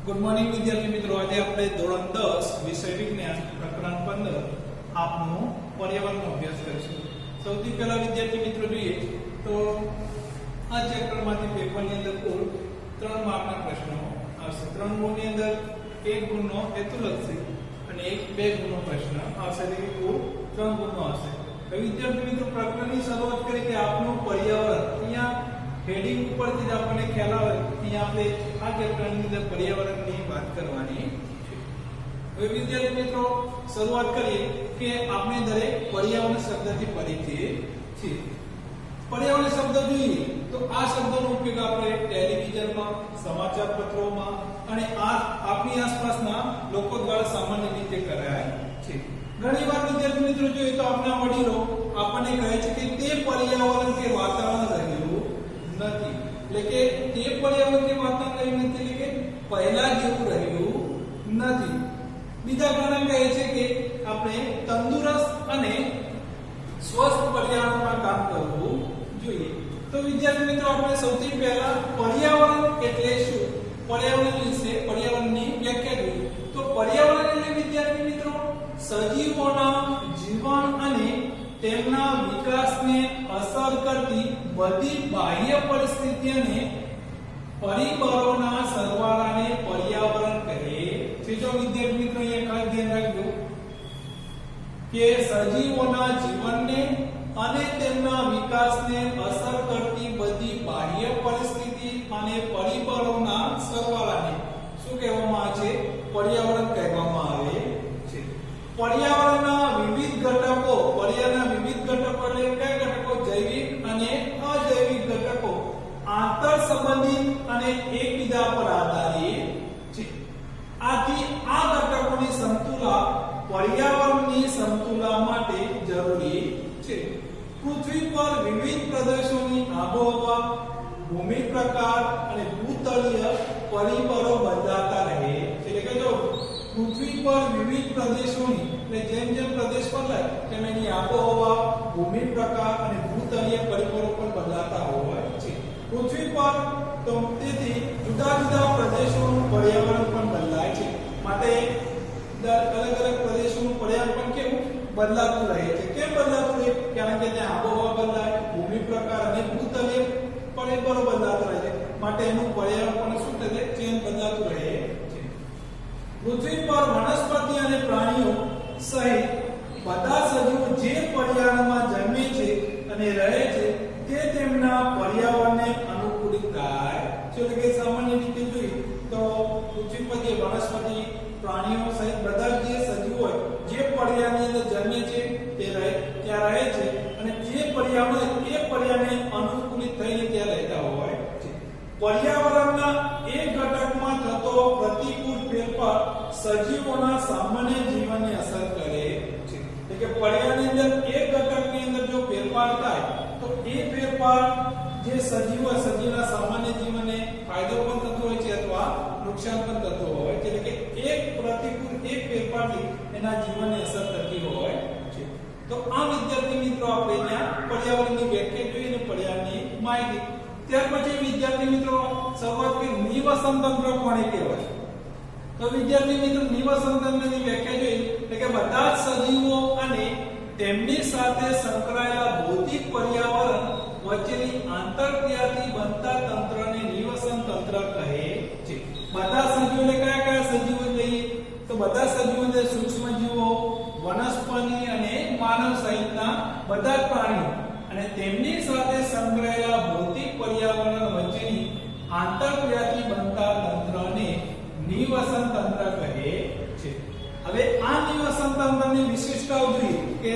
Good morning विद्यार्थी मित्रों, आज આપણે ધોરણ 10 વિષય વિજ્ઞાન પ્રકરણ 15 આપનો પર્યાવરણનો અભ્યાસ કરીશું। સૌથી પહેલા વિદ્યાર્થી મિત્રો જોઈએ તો આ ચેપ્ટરમાંથી પેપરની અંદર કુલ 3 માર્કના પ્રશ્નો આવશે। 3 ગુણની અંદર 1 ગુણનો હેતુલક્ષી અને 2 ગુણનો પ્રશ્ન આવશે, એટલે કુલ 3 ગુણનો આવશે। હવે વિદ્યાર્થી મિત્રો પ્રકરણની શરૂઆત કરી કે આપનું પર્યાવરણ, અહીંયા हेडिंग ऊपर થી આપણને ખ્યાલ આવે કે આપણે આ ચેપ્ટરની અંદર પર્યાવરણની વાત કરવાની છે। હવે વિદ્યાર્થી મિત્રો શરૂઆત કરીએ કે આપણે દરેક પર્યાવરણ શબ્દથી પરિચિત છીએ। પર્યાવરણ શબ્દ જોઈએ તો આ શબ્દનો ઉપયોગ આપણે ટેલિવિઝનમાં, સમાચાર પત્રોમાં અને આપણી આસપાસના લોકો દ્વારા સામાન્ય રીતે કરાય છે। ઘણીવાર વિદ્યાર્થી મિત્રો જોઈએ તો આપણા વડીલો આપણને કહે છે કે તે પર્યાવરણ કે વાતાવરણ રહ્યું નથી, એટલે કે તે પર્યાવરણ કે વાતાવરણ રહ્યું નથી, એટલે કે પહેલા જેવું રહ્યું નથી। બીજા ઘણા કહે છે કે આપણે તંદુરસ્ત અને સ્વસ્થ પર્યાવરણમાં કામ કરવું જોઈએ। તો વિદ્યાર્થી મિત્રો આપણે સૌથી પહેલા પર્યાવરણ એટલે શું, પર્યાવરણ વિશે પર્યાવરણની વ્યાખ્યા જોઈએ। તો પર્યાવરણ એટલે વિદ્યાર્થી મિત્રો સજીવોના જીવન અને તેમના વિકાસને અસર કરતી બધી બાહ્ય પરિસ્થિતિઓને પરિબળોના સરવાળાને પર્યાવરણ કહે છે। જો વિદ્યાર્થી મિત્રો અહીંયા ખાસ ધ્યાન રાખજો કે સજીવોના જીવનને અને તેમના વિકાસને અસર કરતી બધી બાહ્ય પરિસ્થિતિ અને પરિબળોના સરવાળાને શું કહેવામાં આવે છે, પર્યાવરણ કહેવામાં આવે છે। પર્યાવરણના વિવિધ ઘટકો, પર્યાવરણના વિવિધ ઘટકો એટલે કયા ઘટકો, જૈવિક અને અજૈવિક ઘટકો આંતર સંબંધિત અને એકબીજા પર આધારિત છે। આથી આ ઘટકોની સમતુલા પર્યાવરણની સમતુલા માટે જરૂરી છે। પૃથ્વી પર વિવિધ પ્રદેશોની આબોહવા, ભૂમિ પ્રકાર અને ભૂતલીય પરિબળો બદલાતા રહે છે। એટલે કે જો પૃથ્વી પર વિવિધ પ્રદેશોની, એટલે જેમ જેમ પ્રદેશ બદલાય તેમ એની આબોહવા, ભૂમિ પ્રકાર અને ભૂતલીય પરિબળો પણ બદલાતા હોય છે। પૃથ્વી પર તો તેથી જુદા જુદા પ્રદેશોનું પર્યાવરણ પણ બદલાય છે, માટે અલગ અલગ પ્રદેશોનું પર્યાવરણ પણ કેવું બદલાતું રહે છે। કેમ બદલાતું રહે? કારણ કે ત્યાં આબોહવા બદલાય, ભૂમિ પ્રકાર અને ભૂતલીય પરિબળો બદલાતા રહે છે, માટે એનું પર્યાવરણ પણ શું થશે, ચેન્જ બદલાતું રહે છે। પૃથ્વી પર વનસ્પતિ અને પ્રાણીઓ સહિત બધા સજીવો જે પર્યાવરણમાં જન્મે છે અને રહે છે તે તેમના પર્યાવરણને અનુકૂલિત થાય છે। એટલે કે સામાન્ય રીતે જોઈએ તો પૃથ્વી પર જે વનસ્પતિ, પ્રાણીઓ સહિત બધા જે સજીવો હોય જે પર્યાવરણની અંદર જન્મે છે તે ત્યાં રહે છે અને જે પર્યાવરણ એ પર્યાવરણને અનુકૂલિત થઈને ત્યાં રહેતા હોય છે। પર્યાવરણના એક ઘટકમાં થતો પ્રતિકૂળ ફેરફાર સજીવોના સામાન્ય જીવનને અસર કરે છે। એટલે કે પર્યાવરણની અંદર એક ઘટકની અંદર જો ફેરફાર થાય તો એ ફેરફાર જે સજીવના સામાન્ય જીવનને ફાયદો પણ થતો હોય છે અથવા નુકસાન પણ થતો હોય છે। એટલે કે એક પ્રતિકૂળ એક ફેરફારથી એના જીવનને અસર થતી હોય છે। તો આ વિદ્યાર્થી મિત્રો આપણે ત્યાં પર્યાવરણની વ્યાખ્યા જોઈ અને પર્યાવરણની માહિતી। ત્યાર પછી વિદ્યાર્થી મિત્રો શરૂઆત કરી નિવસન તંત્ર કોને કહેવાય? તો વિદ્યાર્થી મિત્રો નિવસન તંત્રની વ્યાખ્યા જોઈ એટલે કે બધા જ સજીવો અને તેમની સાથે સંકળાયેલા ભૌતિક પર્યાવરણ વચ્ચેની આંતરક્રિયાથી બનતા તંત્રને નિવસન તંત્ર કહે છે। બધા સજીવો એટલે કયા કયા સજીવો લઈએ તો બધા સજીવો એટલે સૂક્ષ્મ જીવો, વનસ્પતિ અને માનવ સહિતના બધા જ પ્રાણીઓ અને તેમની સાથે સંકળાયેલા ભૌતિક પર્યાવરણ વચ્ચેની આંતરક્રિયાથી બનતા તંત્રને નિવસન તંત્ર કહે છે। હવે આ નિવસન તંત્રની વિશિષ્ટતાઓ જોઈએ કે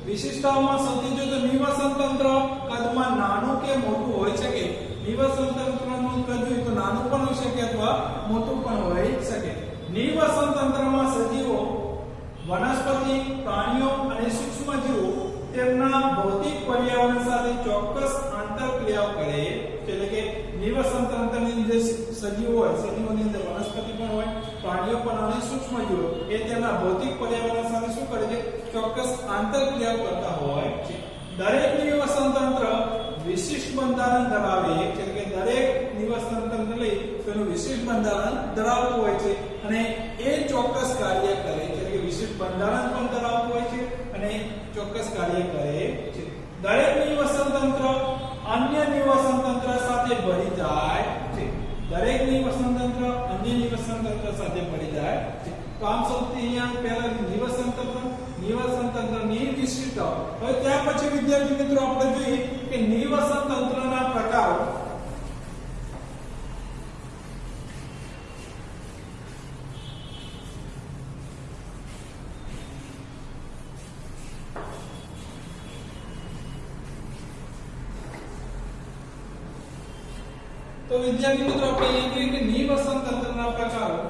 વિશિષ્ટતાઓમાં સૌથી જો તો નિવસન તંત્ર કદમાં નાનું કે મોટું હોઈ શકે। નિવસન તંત્રનું કદ જોઈએ તો નાનું પણ હોઈ શકે અથવા મોટું પણ હોઈ શકે। નિવસન તંત્રમાં સજીવો, વનસ્પતિ, પ્રાણીઓ અને સૂક્ષ્મ જીવો તેમના ભૌતિક પર્યાવરણ સાથે ચોક્કસ આંતરક્રિયાઓ કરે છે। એટલે કે નિવસન તંત્રની જે સજીવો હોય, સજીવોની અંદર વનસ્પતિ પણ હોય, પ્રાણીઓ પણ અને સૂક્ષ્મ જીવો એ તેમના ભૌતિક પર્યાવરણ સાથે શું કરે છે, ચોક્કસ આંતરક્રિયાઓ કરતા હોય છે। દરેક નિવસન તંત્ર વિશિષ્ટ બંધારણ ધરાવે છે, એટલે કે દરેક નિવસન તંત્ર લઈ તેનું વિશિષ્ટ બંધારણ ધરાવતું હોય છે અને એ ચોક્કસ કાર્ય કરે છે કે વિશિષ્ટ બંધારણ પણ ધરાવતું હોય છે અને ચોક્કસ કાર્ય કરે છે દરેક નિવસન તંત્ર અન્ય નિવસન તંત્ર સાથે ભળી જાય છે દરેક નિવસન તંત્ર અન્ય નિવસન તંત્ર સાથે ભળી જાય છે તો આમ સૌથી અહીંયા પહેલા નિવસન તંત્રની વિશિષ્ટતા હવે ત્યાર પછી વિદ્યાર્થી મિત્રો આપણે જોઈએ કે નિવસન તંત્રના પ્રકારો तो विद्यार्थी मित्रों આપણે અહીંયા જોઈએ કે નિવસન તંત્રના પ્રકારો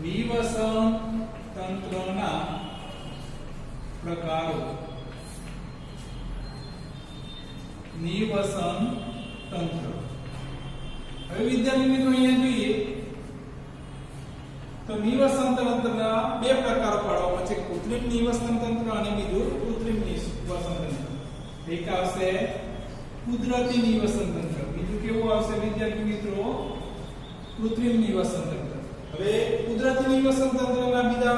નિવસન તંત્રના પ્રકારો નિવસન તંત્ર હવે વિદ્યાર્થી મિત્રો અહીંયા જોઈએ તો નિવસન તંત્રના બે પ્રકારો પાડવામાં છે કૃત્રિમ નિવસન તંત્ર અને બીજું કૃત્રિમ નિવસન તંત્ર એક આવશે કુદરતી નિવસન તંત્ર બીજું કેવું આવશે વિદ્યાર્થી મિત્રો કૃત્રિમ નિવસન તંત્ર હવે કુદરતી નિવસન તંત્રના બીજા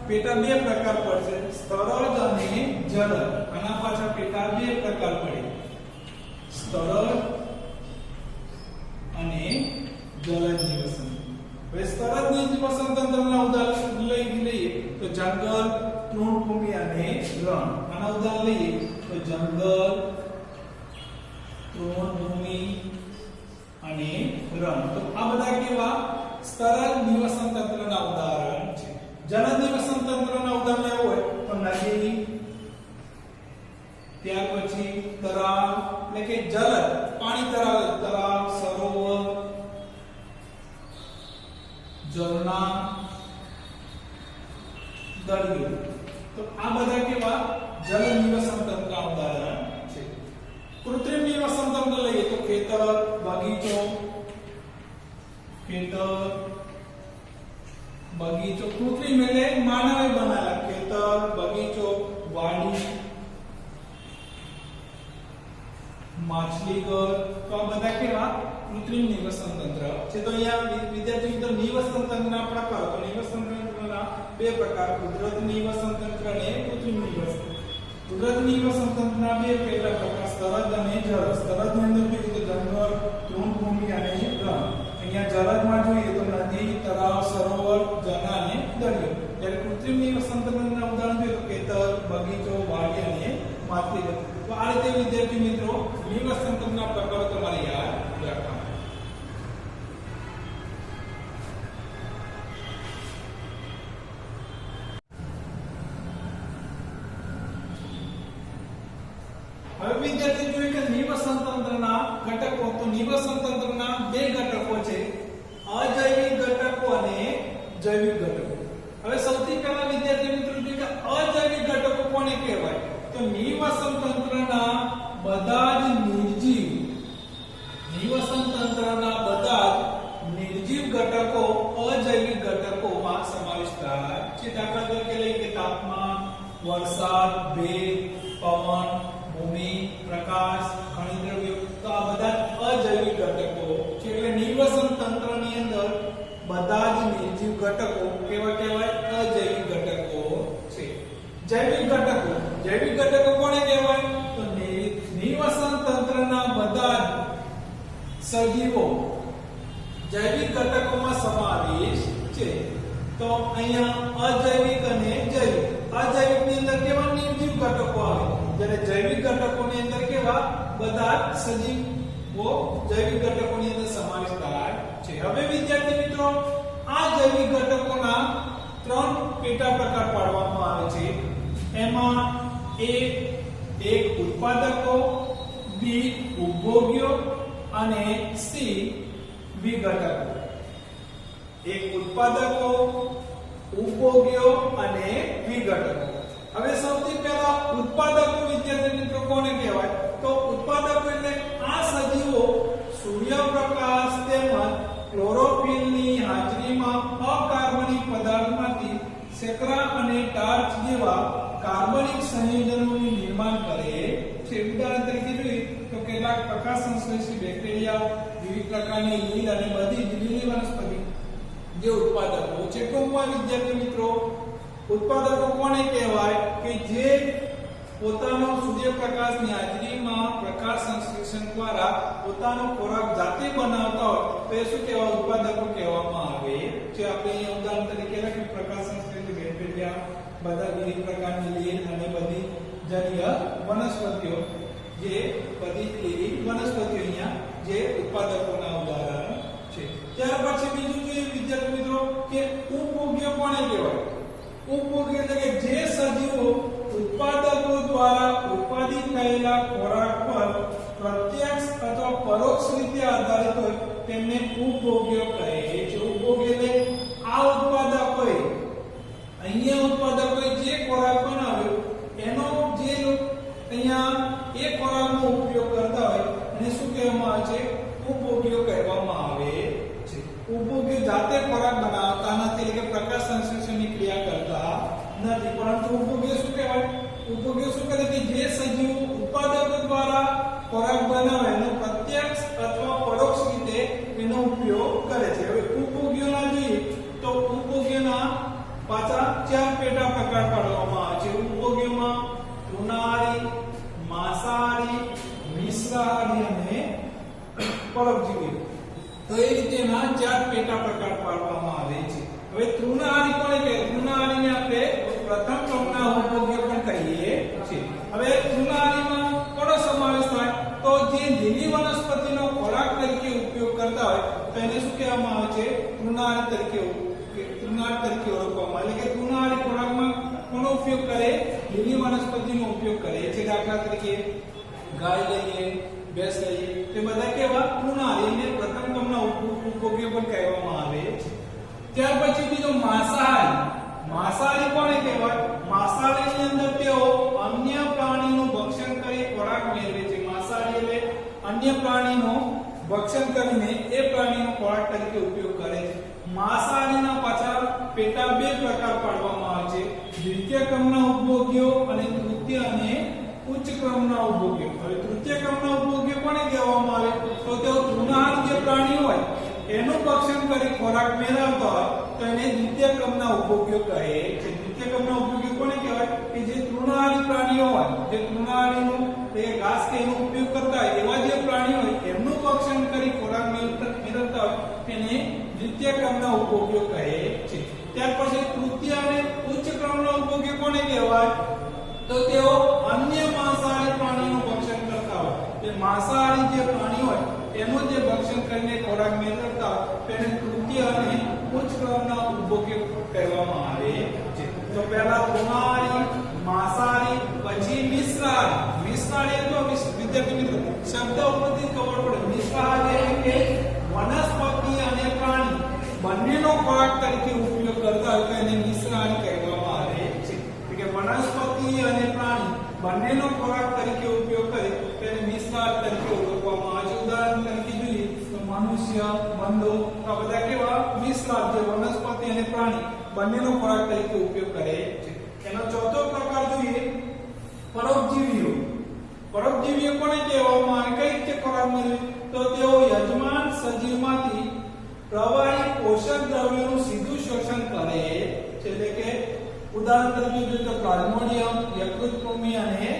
પેટા બે પ્રકાર પડશે સ્થળજ અને જલજ આના પાછળ પેટા બે પ્રકાર પડે સ્થળજ અને જલજ નિવસન હવે સ્થળજ નિવસન તંત્રના ઉદાહરણ લઈએ તો જંગલ તૃણભૂમિ અને રણ આના ઉદાહરણ લઈએ તો જંગલ તૃણભૂમિ અને રણ તો આ બધા કેવા સ્થળજ નિવસન તંત્રના ઉદાહરણ છે જલજ નિવસન તંત્રના ઉદાહરણ લેવું હોય તો નદી ત્યાર પછી તળાવ એટલે કે જલજ પાણી તળાવ સરોવર ઝરણા દરિયો તો આ બધા કેવા જલજ નિવસન તંત્રના ઉદાહરણ છે કૃત્રિમ નિવસન તંત્ર લઈએ તો ખેતર બગીચો કૃત્રિમ એટલે માનવે બનાવેલા ખેતર બગીચો વાડી માછલીઘર તો આ બધા કેવા કૃત્રિમ નિવસન તંત્ર છે તો અહીંયા વિદ્યાર્થી મિત્રો નિવસન તંત્રના પ્રકારો તો નિવસન તંત્રના બે પ્રકાર કુદરતી નિવસન તંત્ર અને કૃત્રિમ નિવસન કુદરતી નિવસન તંત્રના બે પહેલા પ્રકાર સ્થળજ અને જલજ સ્થળજની અંદર જોઈએ તો જંગલ તૃણભૂમિ અને રણ અહીંયા જલજમાં જોઈએ તો નદી તળાવ સરોવર ઝરણા અને દરિયો જ્યારે કૃત્રિમ નિવસન તંત્રના ઉદાહરણ જોઈએ તો ખેતર બગીચો વાડી અને માછલીઘર તો આ રીતે વિદ્યાર્થી મિત્રો નિવસન તંત્રના પ્રકારો તમારે યાદ રાખવાના હવે વિદ્યાર્થી જોઈએ કે નિવસન તંત્રના ઘટકો તો નિવસન તંત્રના બે ઘટકો છે અજૈવિક ઘટકો અને જૈવિક ઘટકો હવે સૌથી પહેલા વિદ્યાર્થી મિત્રો જોઈએ કે અજૈવિક ઘટકો કોને કહેવાય તો નિવસન તંત્રના બધા જ નિર્જીવ ઘટકો અજૈવિક ઘટકોમાં સમાવિષ્ટ થાય છે દાખલા તરીકે લઈએ કે તાપમાન વરસાદ ભેજ પવન ભૂમિ પ્રકાશ ખનિજ દ્રવ્યો તો આ બધા અજૈવિક ઘટકો છે એટલે નિવસન તંત્રની અંદર બધા જ નિર્જીવ ઘટકો કેવા કહેવાય અજૈવિક ઘટકો છે જૈવિક ઘટકો કોને કહેવાય તો નિવસન તંત્રના બધા જ સજીવો જૈવિક ઘટકોમાં સમાવેશ છે તો અહીંયા અજૈવિક અને જૈવિક અજૈવિકની અંદર કેવા નિર્જીવ ઘટકો આવે જ્યારે જૈવિક ઘટકોની અંદર કેવા બધા સજીવો જૈવિક ઘટકોની અંદર સમાવેશ થાય છે હવે વિદ્યાર્થી મિત્રો આ જૈવિક ઘટકોના ત્રણ પેટા પ્રકાર પાડવામાં આવે છે એમાં એક ઉત્પાદકો બી ઉપભોગ્યો અને સી વિઘટકો એક ઉત્પાદકો ઉપભોગ્યો અને વિઘટકો હવે સૌથી પહેલા ઉત્પાદકો વિદ્યાર્થી મિત્રો કોને કહેવાય તો ઉત્પાદકો એટલે આ સજીવો સૂર્યપ્રકાશ તેમજ ક્લોરોફિલની હાજરીમાં અકાર્બનિક પદાર્થમાંથી શેકરા અને ટાર્ચ જેવા કાર્બનિક સંયોજનોનું નિર્માણ કરે છે ઉદાહરણ તરીકે જોઈએ તો કેટલાક પ્રકાશ સંશ્લેષી બેક્ટેરિયા, વિવિધ પ્રકારની લીલ અને બધી જ લીલી વનસ્પતિ જે ઉત્પાદકો છે. ટૂંકમાં વિદ્યાર્થી મિત્રો, ઉત્પાદકો કોને કહેવાય કે જે પોતાનો સૂર્યપ્રકાશની હાજરીમાં પ્રકાશ સંશ્લેષણ દ્વારા પોતાનો ખોરાક જાતે બનાવતા હોય તો એ શું કહેવાય? ઉત્પાદકો કહેવામાં આવે છે. આપણે અહીંયા ઉદાહરણ તરીકે લખ્યું પ્રકાશ સંશ્લેષી બેક્ટેરિયા, બધા વિવિધ પ્રકારની લીલ અને બધી જલીય વનસ્પતિઓ, જે બધી લીલી વનસ્પતિઓ અહીંયા જે ઉત્પાદકોના ઉદાહરણ છે. ત્યાર પછી બીજું જોઈએ વિદ્યાર્થી મિત્રો કે ઉપભોગ્ય કોને કહેવાય? ઉપભોગ્ય એટલે કે જે સજીવો ઉત્પાદકો દ્વારા ઉત્પાદિત થયેલા ખોરાક પર પ્રત્યક્ષ અથવા પરોક્ષ રીતે આધારિત હોય તેમને ઉપભોગ્ય કહે છે. ઉપભોગ્ય એટલે આ ઉત્પાદકોએ, અહીંયા ઉત્પાદકોએ જે ખોરાક બનાવ્યો એનો જે અહીંયા એ ખોરાકનો ઉપયોગ કરતા હોય એને શું કહેવામાં આવે છે? ઉપભોગ્ય કહેવામાં આવે છે. ઉપભોગ્ય જાતે ખોરાક બનાવતા નથી, એટલે કે પ્રકાશ સંશ્લેષણની ક્રિયા કરતા નથી, પરંતુ ઉપભોગ્ય શું કહેવાય? ઉપભોગ્ય શું કરે કે જે સજીવો ઉત્પાદકો દ્વારા ખોરાક બનાવે એનો પ્રત્યક્ષ અથવા પરોક્ષ રીતે એનો ઉપયોગ કરે છે. હવે ઉપભોગ્યોના જોઈએ તો ઉપભોગ્યના પાછા 4 પેટા પ્રકાર પાડવામાં આવે છે. ઉપભોગ્યમાં તૃણાહારી, માંસાહારી, મિશ્રાહારી અને પરોપજીવી. તો એ રીતેના 4 પેટા પ્રકાર પાડવામાં આવે છે. હવે તૃણાહારી કોને કહેવાય? તૃણાહારીને આપણે પ્રથમ ક્રમના ઉપભોગ્ય પણ કહીએ છીએ. હવે તૃણાહારીમાં કોનો સમાવેશ થાય? તો જે લીલી વનસ્પતિનો ખોરાક તરીકે ઉપયોગ કરતા હોય તો એને શું કહેવામાં આવે છે? તૃણાહારી તરીકે ઓળખવામાં આવે. એટલે કે તૃણાહારી ખોરાકમાં કોનો ઉપયોગ કરે? લીલી વનસ્પતિનો ઉપયોગ કરે છે. દાખલા તરીકે ગાય લઈએ, ભેંસ લઈએ, તે બધા કેવા? તૃણાહારી. એને પ્રથમ ક્રમના ઉપભોગ્ય પણ કહેવામાં આવે છે. ત્યાર પછી બીજો માંસાહારી. માંસાહારી કોને કહેવાય? માંસાહારીની અંદર તેઓ અન્ય પ્રાણીનું ભક્ષણ કરી ખોરાક મેળવે છે. માંસાહારી એટલે અન્ય પ્રાણીનું ભક્ષણ કરીને એ પ્રાણીનો ખોરાક તરીકે ઉપયોગ કરે છે. માંસાહારીના પાછળ પેટા 2 પ્રકાર પાડવામાં આવે છે. દ્વિતીય ક્રમના ઉપભોગ્યો અને તૃતીય અને ઉચ્ચ ક્રમના ઉપભોગ્યો. હવે તૃતીય ક્રમના ઉપભોગ્યો કોને કહેવામાં આવે? તો તેઓ તૃણાહારી જે પ્રાણી હોય એનું ભક્ષણ કરી ખોરાક મેળવતા હોય તો એને દ્વિતીય ક્રમના ઉપભોગ્યો કહે છે. દ્વિતીય ક્રમના ઉપભોગ્યો કોને કહેવાય? કે જે તૃણાહારી પ્રાણીઓ હોય, જે તૃણાહારીનું ઘાસ કે એનો ઉપયોગ કરતા હોય એવા જે પ્રાણીઓ હોય એમનું ભક્ષણ કરી ખોરાક મેળવતા હોય એને દ્વિતીય ક્રમના ઉપભોગ્યો કહે છે. ત્યાર પછી તૃતીય અને ઉચ્ચ ક્રમના ઉપભોગ્યો કોને કહેવાય? તો તેઓ અન્ય માંસાહારી પ્રાણીનું ભક્ષણ કરતા હોય. તે માંસાહારી જે પ્રાણી હોય એનું જે ભક્ષણ કરીને ખોરાક મેળવતા હોય તેને તૃતીય અને ઉચ્ચ ક્રમના ઉપભોગ્ય કહેવામાં આવે છે. તો પહેલા તૃણાહારી, માંસાહારી, પછી મિશ્રાહારી. મિશ્રાહારી એટલે વિદ્યાર્થી મિત્રો શબ્દ ઉપરથી ખબર પડે. મિશ્રાહારી એટલે કે વનસ્પતિ અને પ્રાણી બંનેનો ખોરાક તરીકે ઉપયોગ કરતા હોય તો એને મિશ્રાહારી કહેવામાં આવે છે. કે વનસ્પતિ અને પ્રાણી બંનેનો ખોરાક તરીકે ઉપયોગ કરે તેને મિશ્રાહારી તરીકે ઓળખવામાં આવે છે. ઉદાહરણ તરીકે જોઈએ તો મનુષ્ય, બંધો આ બધા કેવા? મિશ્રાહારી, જે વનસ્પતિ અને પ્રાણી બંનેનો ખોરાક તરીકે ઉપયોગ કરે છે. એનો ચોથો પ્રકાર જોઈએ પરોપજીવીઓ. પરોપજીવીઓ કોને કહેવામાં આવે? કઈ રીતે ખોરાક મેળવે? તો તેઓ યજમાન સજીવમાંથી પ્રવાહી પોષક દ્રવ્યોનું સીધું શોષણ કરે છે. એટલે કે ઉદાહરણ તરીકે જોઈએ તો પ્લાઝ્મોડિયમ, યકૃત કૃમિ અને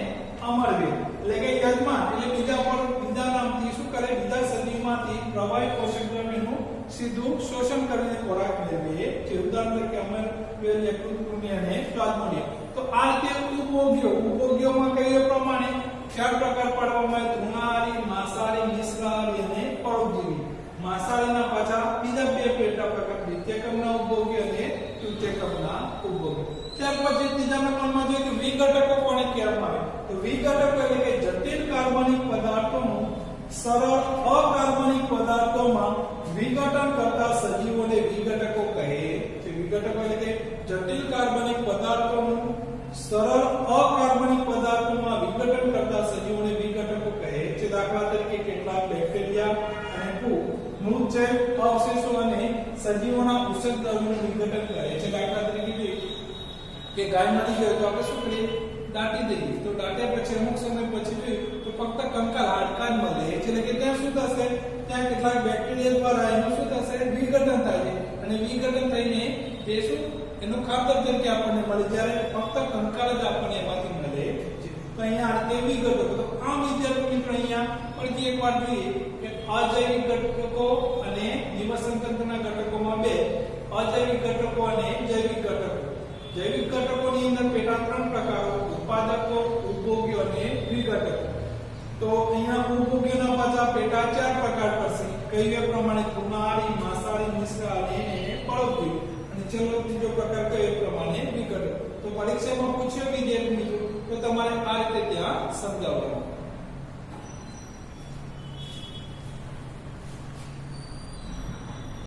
અમરવેલ. એટલે કે યજમાન એટલે બીજા નામથી શું કરે? બીજા સજીવમાંથી પ્રવાહી પોષક દ્રવ્યોનું સીધું શોષણ કરીને ખોરાક મેળવે છે. ઉદાહરણ તરીકે અમરવેલ, યકૃત કૃમિ અને પ્લાઝ્મોડિયમ. તો આ રીતે ઉપભોગ્યોમાં કહીએ પ્રમાણે 4 પ્રકાર પાડવામાં આવે: તૃણાહારી, માંસાહારી, મિશ્રાહારી અને પરોપજીવી. માંસાહારીના પાછા બીજા 2 પેટા પ્રકાર: દ્વિતીય ક્રમના ઉપભોગ્ય અને તૃતીય ક્રમના ઉપભોગ્ય. ત્યાર પછી ત્રીજા નંબરમાં જોઈએ કે વિઘટકો કોને કહેવામાં આવે? તો વિઘટકો એટલે કે જટિલ કાર્બનિક પદાર્થોનું સરળ અકાર્બનિક પદાર્થોમાં વિઘટન કરતા સજીવોને વિઘટકો કહે છે. વિઘટકો એટલે કે જટિલ કાર્બનિક પદાર્થોનું સરળ અકાર્બનિક પદાર્થોમાં વિઘટન કરતા સજીવોને વિઘટકો કહે છે. દાખલા તરીકે કેટલાક બેક્ટેરિયા અને ફૂગ મૃતજૈવ અવશેષો અને સજીવોના પોષક દ્રવ્યોનું વિઘટન કરે છે. દાખલા તરીકે કે ગાય મરી ગઈ તો આપણે શું કરીએ? દાટી દઈએ તો દાટ્યા પછી અમુક સમય પછી જોઈએ તો ફક્ત કંકાલ હાડકા જ મળે એટલે કે ત્યાં શું થશે ત્યાં કેટલાક બેક્ટેરિયા દ્વારા એનું શું થશે વિઘટન થાય છે અને વિઘટન થઈને તે શું એનું ખાતર તરીકે આપણને મળે જ્યારે ફક્ત કંકાલ જ આપણને એમાંથી મળે છે તો અહીંયા આ રીતે વિઘટકો તો આ વિદ્યાર્થી મિત્રો અહીંયા ફરીથી એકવાર જોઈએ કે અજૈવિક ઘટકો અને નિવસન તંત્રના ઘટકોમાં બે અજૈવિક ઘટકો અને જૈવિક ઘટકો જૈવિક ઘટકોની અંદર પેટા ત્રણ પ્રકારો ઉત્પાદકો ઉપભોગ્યો અને વિઘટકો તો અહીંયા ઉપભોગ્યોના પાછા પેટા ચાર પ્રકાર પડશે કહીએ પ્રમાણે કુમારી માસાળી મિશ્ર અને પરોપજીવી અને છેલ્લો ત્રીજો પ્રકાર કયો પ્રમાણે વિઘટકો તો પરીક્ષામાં પૂછ્યો વિદ્યાર્થી મિત્રો તો તમારે આ રીતે ત્યાં સમજાવવાનું